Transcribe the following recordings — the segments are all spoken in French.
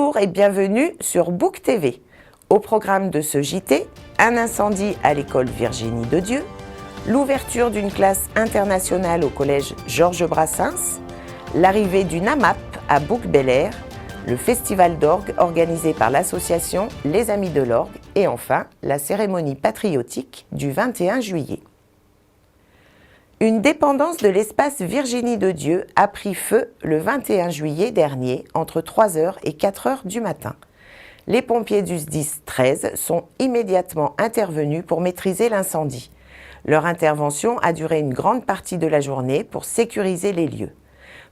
Bonjour et bienvenue sur Book TV. Au programme de ce JT, un incendie à l'école Virginie de Dieu, l'ouverture d'une classe internationale au collège Georges Brassens, l'arrivée d'une AMAP à Bouc-Bel-Air, le festival d'orgue organisé par l'association Les Amis de l'Orgue et enfin la cérémonie patriotique du 21 juillet. Une dépendance de l'espace Virginie de Dieu a pris feu le 21 juillet dernier entre 3h et 4h du matin. Les pompiers du SDIS 13 sont immédiatement intervenus pour maîtriser l'incendie. Leur intervention a duré une grande partie de la journée pour sécuriser les lieux.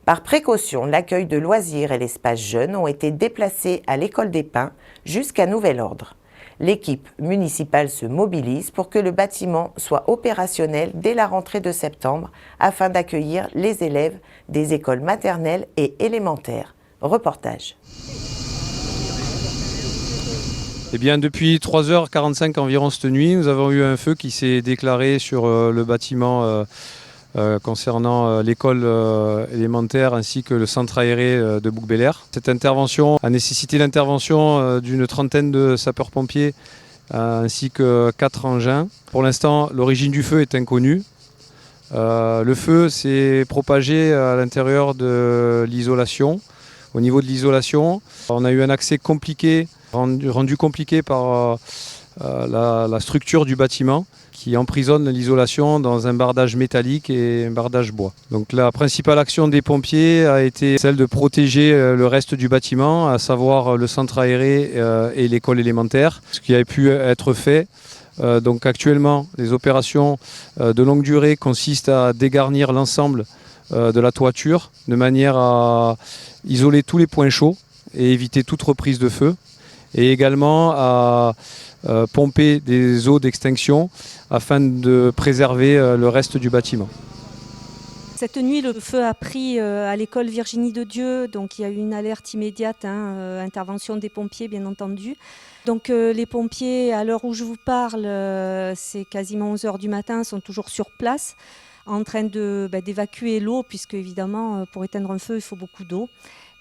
Par précaution, l'accueil de loisirs et l'espace jeunes ont été déplacés à l'école des Pins jusqu'à nouvel ordre. L'équipe municipale se mobilise pour que le bâtiment soit opérationnel dès la rentrée de septembre afin d'accueillir les élèves des écoles maternelles et élémentaires. Reportage. Eh bien, depuis 3h45 environ cette nuit, nous avons eu un feu qui s'est déclaré sur le bâtiment concernant l'école élémentaire ainsi que le centre aéré de Bouc-Bel-Air. Cette intervention a nécessité l'intervention d'une trentaine de sapeurs-pompiers ainsi que 4 engins. Pour l'instant, l'origine du feu est inconnue. Le feu s'est propagé à l'intérieur de l'isolation. Au niveau de l'isolation, on a eu un accès compliqué, rendu compliqué par la structure du bâtiment qui emprisonne l'isolation dans un bardage métallique et un bardage bois. Donc la principale action des pompiers a été celle de protéger le reste du bâtiment, à savoir le centre aéré et l'école élémentaire, ce qui a pu être fait. Donc actuellement, les opérations de longue durée consistent à dégarnir l'ensemble de la toiture de manière à isoler tous les points chauds et éviter toute reprise de feu, et également à pomper des eaux d'extinction afin de préserver le reste du bâtiment. Cette nuit, le feu a pris à l'école Virginie de Dieu, donc il y a eu une alerte immédiate, intervention des pompiers bien entendu. Donc les pompiers, à l'heure où je vous parle, c'est quasiment 11h du matin, sont toujours sur place en train d'évacuer l'eau, puisque évidemment pour éteindre un feu il faut beaucoup d'eau.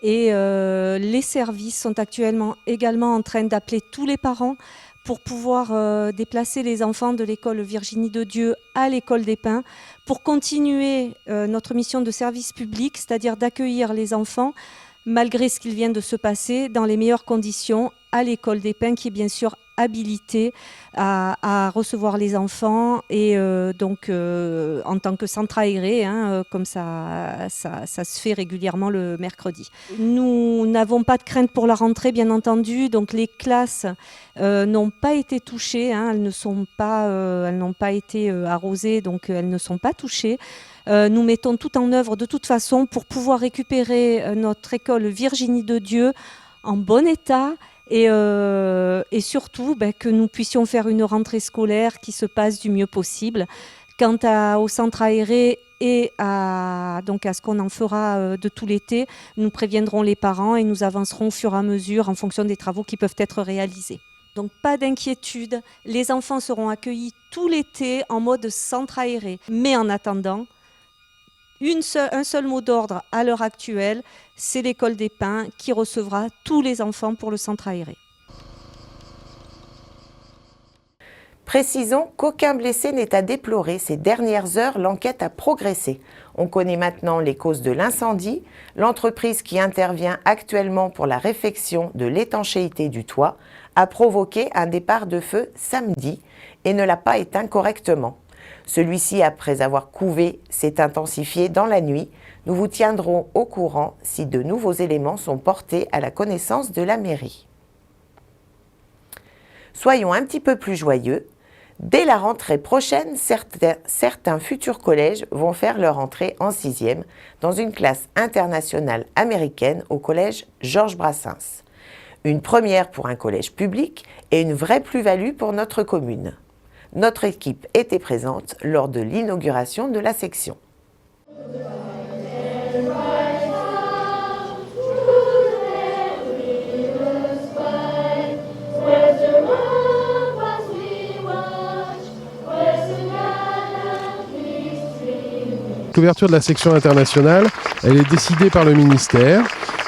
Et les services sont actuellement également en train d'appeler tous les parents pour pouvoir déplacer les enfants de l'école Virginie de Dieu à l'école des Pins pour continuer notre mission de service public, c'est-à-dire d'accueillir les enfants malgré ce qu'il vient de se passer dans les meilleures conditions à l'école des Pins qui est bien sûr habilitée à recevoir les enfants et donc en tant que centre aéré, comme ça se fait régulièrement le mercredi. Nous n'avons pas de crainte pour la rentrée bien entendu, donc les classes n'ont pas été touchées, elles n'ont pas été arrosées, donc elles ne sont pas touchées. Nous mettons tout en œuvre de toute façon pour pouvoir récupérer notre école Virginie de Dieu en bon état et surtout que nous puissions faire une rentrée scolaire qui se passe du mieux possible. Quant au centre aéré et à ce qu'on en fera de tout l'été, nous préviendrons les parents et nous avancerons au fur et à mesure en fonction des travaux qui peuvent être réalisés. Donc pas d'inquiétude, les enfants seront accueillis tout l'été en mode centre aéré. Mais en attendant, un seul mot d'ordre à l'heure actuelle, c'est l'école des Pins qui recevra tous les enfants pour le centre aéré. Précisons qu'aucun blessé n'est à déplorer. Ces dernières heures, l'enquête a progressé. On connaît maintenant les causes de l'incendie. L'entreprise qui intervient actuellement pour la réfection de l'étanchéité du toit a provoqué un départ de feu samedi et ne l'a pas éteint correctement. Celui-ci, après avoir couvé, s'est intensifié dans la nuit. Nous vous tiendrons au courant si de nouveaux éléments sont portés à la connaissance de la mairie. Soyons un petit peu plus joyeux. Dès la rentrée prochaine, certains futurs collèges vont faire leur entrée en 6e dans une classe internationale américaine au collège Georges Brassens. Une première pour un collège public et une vraie plus-value pour notre commune. Notre équipe était présente lors de l'inauguration de la section. L'ouverture de la section internationale, elle est décidée par le ministère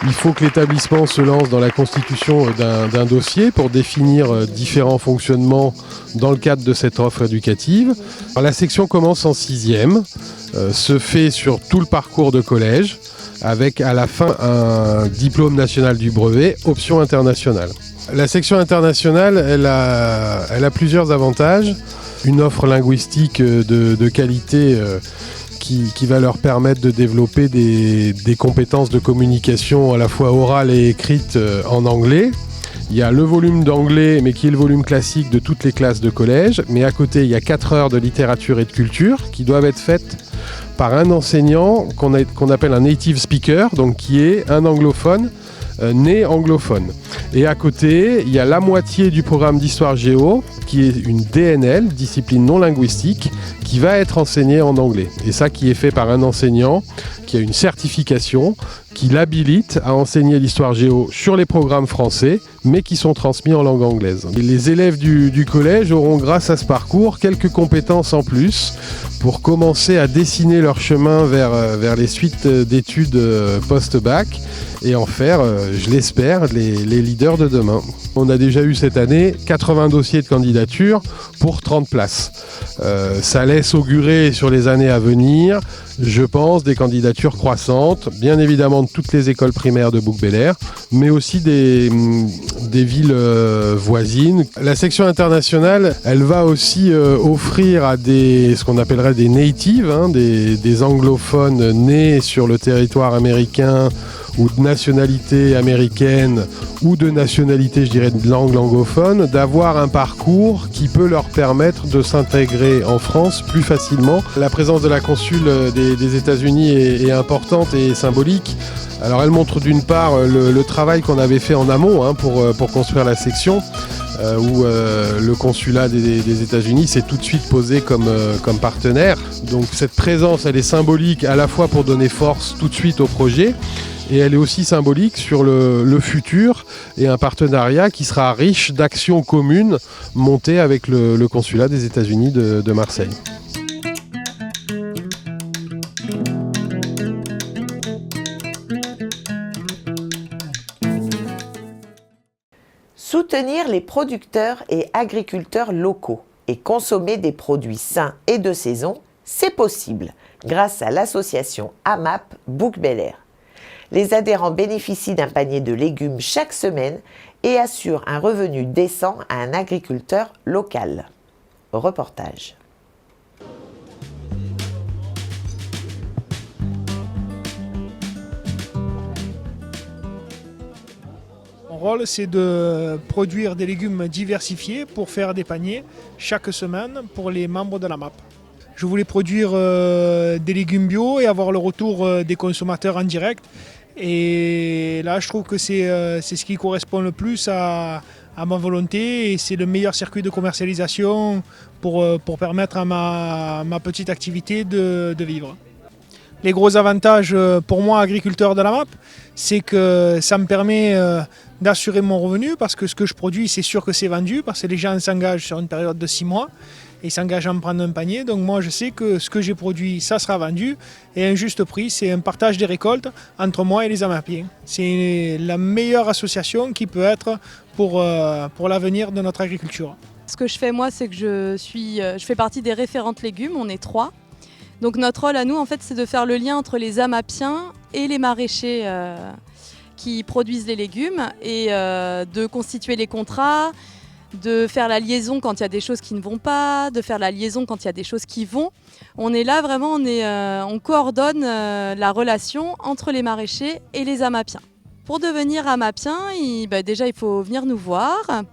Il faut que l'établissement se lance dans la constitution d'un dossier pour définir différents fonctionnements dans le cadre de cette offre éducative. Alors, la section commence en 6e, se fait sur tout le parcours de collège, avec à la fin un diplôme national du brevet, option internationale. La section internationale, elle a plusieurs avantages. Une offre linguistique de qualité qui va leur permettre de développer des compétences de communication à la fois orale et écrite en anglais. Il y a le volume d'anglais, mais qui est le volume classique de toutes les classes de collège. Mais à côté, il y a 4 heures de littérature et de culture qui doivent être faites par un enseignant qu'on appelle un native speaker, donc qui est un anglophone, né anglophone. Et à côté, il y a la moitié du programme d'histoire géo, qui est une DNL, discipline non linguistique, qui va être enseignée en anglais. Et ça qui est fait par un enseignant qui a une certification qui l'habilite à enseigner l'histoire géo sur les programmes français, mais qui sont transmis en langue anglaise. Et les élèves du collège auront, grâce à ce parcours, quelques compétences en plus pour commencer à dessiner leur chemin vers les suites d'études post-bac et en faire, je l'espère, les leaders de demain. On a déjà eu cette année 80 dossiers de candidature pour 30 places. Ça laisse augurer sur les années à venir, je pense, des candidatures croissantes, bien évidemment de toutes les écoles primaires de Bouc-Bel-Air, mais aussi des villes voisines. La section internationale, elle va aussi offrir à ce qu'on appellerait des natives, des anglophones nés sur le territoire américain ou de nationalité américaine ou de nationalité, je dirais, de langue anglophone, d'avoir un parcours qui peut leur permettre de s'intégrer en France plus facilement. La présence de la consule des États-Unis est importante et symbolique. Alors elle montre d'une part le travail qu'on avait fait en amont pour construire la section, où le consulat des États-Unis s'est tout de suite posé comme partenaire. Donc cette présence, elle est symbolique à la fois pour donner force tout de suite au projet, et elle est aussi symbolique sur le futur et un partenariat qui sera riche d'actions communes montées avec le consulat des États-Unis de Marseille. Soutenir les producteurs et agriculteurs locaux et consommer des produits sains et de saison, c'est possible grâce à l'association AMAP Bouc-Bel-Air. Les adhérents bénéficient d'un panier de légumes chaque semaine et assurent un revenu décent à un agriculteur local. Reportage. Mon rôle, c'est de produire des légumes diversifiés pour faire des paniers chaque semaine pour les membres de la MAP. Je voulais produire des légumes bio et avoir le retour des consommateurs en direct. Et là, je trouve que c'est ce qui correspond le plus à ma volonté et c'est le meilleur circuit de commercialisation pour permettre à ma petite activité de vivre. Les gros avantages pour moi, agriculteur de la MAP, c'est que ça me permet d'assurer mon revenu parce que ce que je produis, c'est sûr que c'est vendu parce que les gens s'engagent sur une période de 6 mois et s'engagent à me prendre un panier. Donc moi, je sais que ce que j'ai produit, ça sera vendu et à un juste prix. C'est un partage des récoltes entre moi et les AMAPiens. C'est la meilleure association qui peut être pour l'avenir de notre agriculture. Ce que je fais moi, c'est que je fais partie des référentes légumes, on est 3. Donc notre rôle à nous, en fait, c'est de faire le lien entre les AMAPiens et les maraîchers qui produisent les légumes et de constituer les contrats, de faire la liaison quand il y a des choses qui ne vont pas, de faire la liaison quand il y a des choses qui vont. On est là vraiment, on coordonne la relation entre les maraîchers et les AMAPiens. Pour devenir AMAPien, déjà il faut venir nous voir.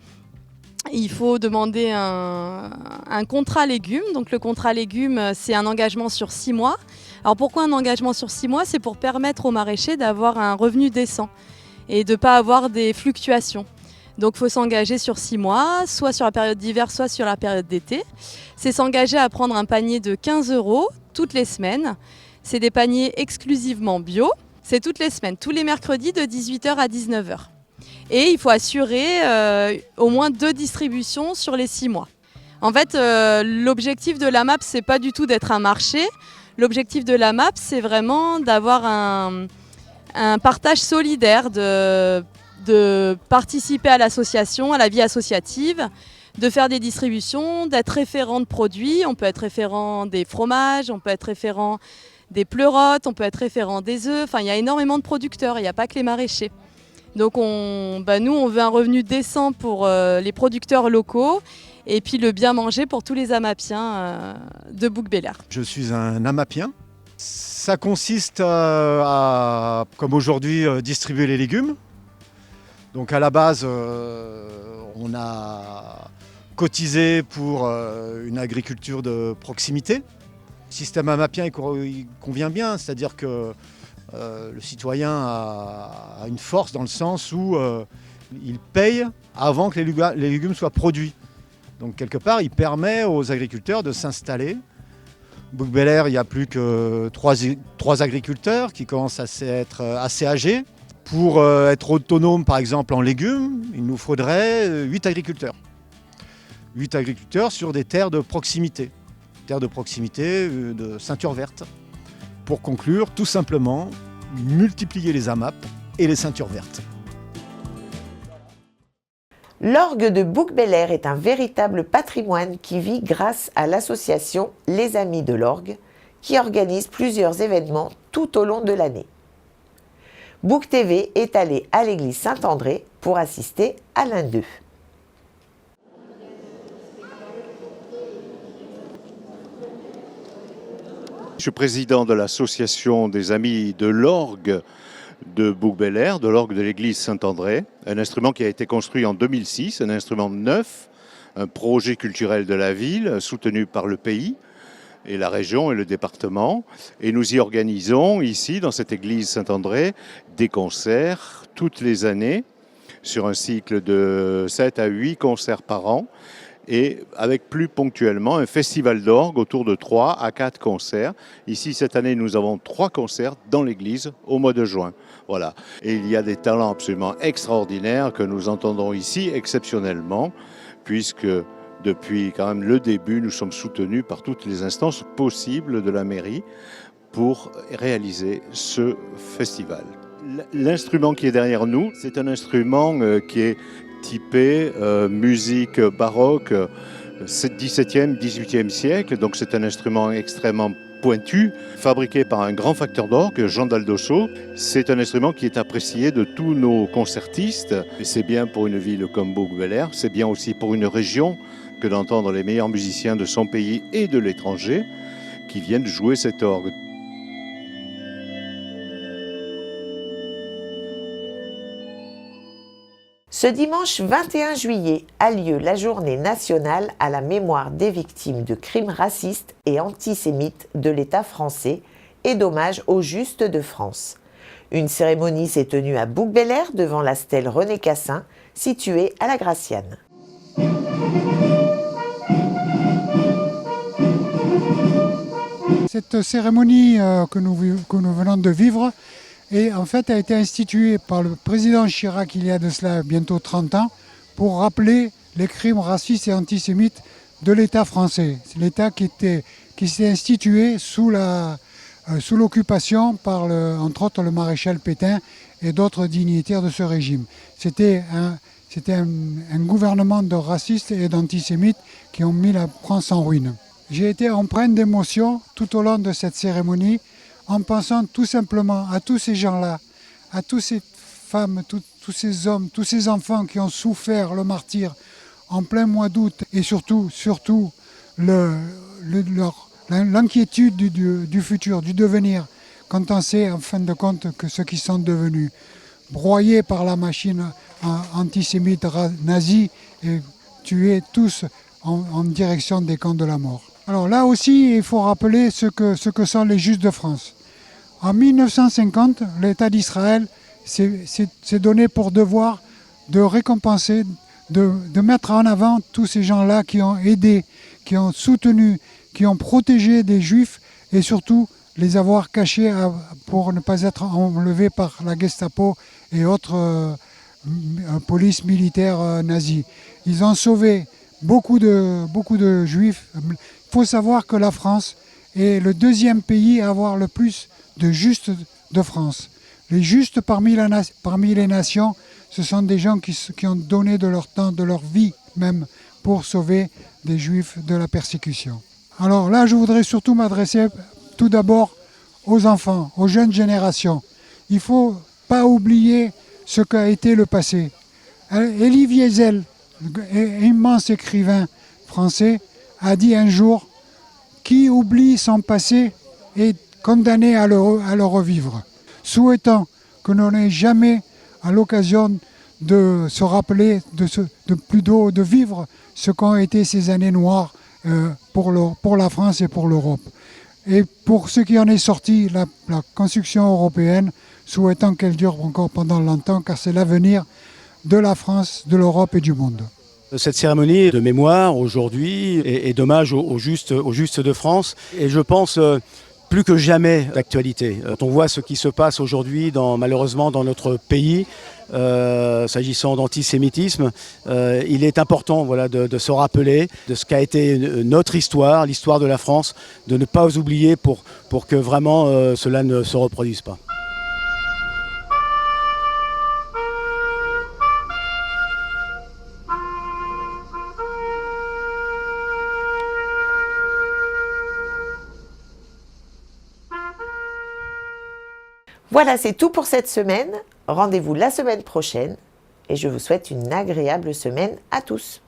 Il faut demander un contrat légumes. Donc le contrat légumes, c'est un engagement sur 6 mois. Alors pourquoi un engagement sur 6 mois? C'est pour permettre aux maraîchers d'avoir un revenu décent et de ne pas avoir des fluctuations. Donc il faut s'engager sur 6 mois, soit sur la période d'hiver, soit sur la période d'été. C'est s'engager à prendre un panier de 15 € toutes les semaines. C'est des paniers exclusivement bio. C'est toutes les semaines, tous les mercredis de 18 h à 19 h. Et il faut assurer au moins 2 distributions sur les 6 mois. En fait, l'objectif de la MAP, c'est pas du tout d'être un marché. L'objectif de la MAP, c'est vraiment d'avoir un partage solidaire, de participer à l'association, à la vie associative, de faire des distributions, d'être référent de produits. On peut être référent des fromages, on peut être référent des pleurotes, on peut être référent des œufs. Enfin, il y a énormément de producteurs, il n'y a pas que les maraîchers. Donc nous, on veut un revenu décent pour les producteurs locaux et puis le bien manger pour tous les Amapiens de Bouc-Béliard. Je suis un Amapien. Ça consiste à, comme aujourd'hui, distribuer les légumes. Donc à la base, on a cotisé pour une agriculture de proximité. Le système amapien il convient bien, c'est-à-dire que le citoyen a une force dans le sens où il paye avant que les légumes soient produits. Donc quelque part, il permet aux agriculteurs de s'installer. Bouc-Béliard, il n'y a plus que 3 agriculteurs qui commencent à être assez âgés. Pour être autonome, par exemple, en légumes, il nous faudrait 8 agriculteurs. 8 agriculteurs sur des terres de proximité. Terres de proximité de ceinture verte. Pour conclure, tout simplement, multiplier les AMAP et les ceintures vertes. L'orgue de Bouc-Béliard est un véritable patrimoine qui vit grâce à l'association Les Amis de l'Orgue, qui organise plusieurs événements tout au long de l'année. Bouc TV est allé à l'église Saint-André pour assister à l'un d'eux. Je suis président de l'association des Amis de l'Orgue de Bouc-Béliard, de l'orgue de l'église Saint-André, un instrument qui a été construit en 2006, un instrument neuf, un projet culturel de la ville soutenu par le pays et la région et le département. Et nous y organisons ici, dans cette église Saint-André, des concerts toutes les années sur un cycle de 7 à 8 concerts par an et avec plus ponctuellement un festival d'orgue autour de 3 à 4 concerts. Ici, cette année, nous avons 3 concerts dans l'église au mois de juin. Voilà. Et il y a des talents absolument extraordinaires que nous entendons ici exceptionnellement, puisque depuis quand même le début, nous sommes soutenus par toutes les instances possibles de la mairie pour réaliser ce festival. L'instrument qui est derrière nous, c'est un instrument qui est typé musique baroque 17e, 18e siècle. Donc c'est un instrument extrêmement pointu, fabriqué par un grand facteur d'orgue, Jean d'Aldosso. C'est un instrument qui est apprécié de tous nos concertistes. Et c'est bien pour une ville comme Bouc-Béliard, c'est bien aussi pour une région que d'entendre les meilleurs musiciens de son pays et de l'étranger qui viennent jouer cet orgue. Ce dimanche 21 juillet a lieu la journée nationale à la mémoire des victimes de crimes racistes et antisémites de l'État français et d'hommage aux Justes de France. Une cérémonie s'est tenue à Bouc-Béliard devant la stèle René Cassin, située à la Graciane. Cette cérémonie que nous venons de vivre en fait, a été instituée par le président Chirac il y a de cela bientôt 30 ans pour rappeler les crimes racistes et antisémites de l'État français. C'est l'État qui s'est institué sous l'occupation par, entre autres, le maréchal Pétain et d'autres dignitaires de ce régime. C'était un gouvernement de racistes et d'antisémites qui ont mis la France en ruine. J'ai été empreint d'émotion tout au long de cette cérémonie, en pensant tout simplement à tous ces gens-là, à toutes ces femmes, tous ces hommes, tous ces enfants qui ont souffert le martyre en plein mois d'août, et surtout l'inquiétude du futur, du devenir, quand on sait en fin de compte que ceux qui sont devenus broyés par la machine antisémite nazie et tués tous en direction des camps de la mort. Alors là aussi, il faut rappeler ce que sont les Justes de France. En 1950, l'État d'Israël s'est donné pour devoir de récompenser, de mettre en avant tous ces gens-là qui ont aidé, qui ont soutenu, qui ont protégé des Juifs et surtout les avoir cachés pour ne pas être enlevés par la Gestapo et autres polices militaires nazies. Ils ont sauvé beaucoup de Juifs. Il faut savoir que la France est le deuxième pays à avoir le plus de Justes de France. Les justes parmi les nations, ce sont des gens qui ont donné de leur temps, de leur vie même, pour sauver des Juifs de la persécution. Alors là, je voudrais surtout m'adresser tout d'abord aux enfants, aux jeunes générations. Il ne faut pas oublier ce qu'a été le passé. Elie Wiesel, immense écrivain français, a dit un jour « Qui oublie son passé est condamné à le revivre ». Souhaitant que l'on n'ait jamais à l'occasion de se rappeler, de vivre ce qu'ont été ces années noires pour la France et pour l'Europe. Et pour ce qui en est sorti, la construction européenne, souhaitant qu'elle dure encore pendant longtemps, car c'est l'avenir de la France, de l'Europe et du monde. Cette cérémonie de mémoire aujourd'hui est d'hommage aux justes de France, et je pense plus que jamais d'actualité. Quand on voit ce qui se passe aujourd'hui malheureusement dans notre pays, s'agissant d'antisémitisme, il est important de se rappeler de ce qu'a été notre histoire, l'histoire de la France, de ne pas oublier pour que vraiment cela ne se reproduise pas. Voilà, c'est tout pour cette semaine. Rendez-vous la semaine prochaine et je vous souhaite une agréable semaine à tous.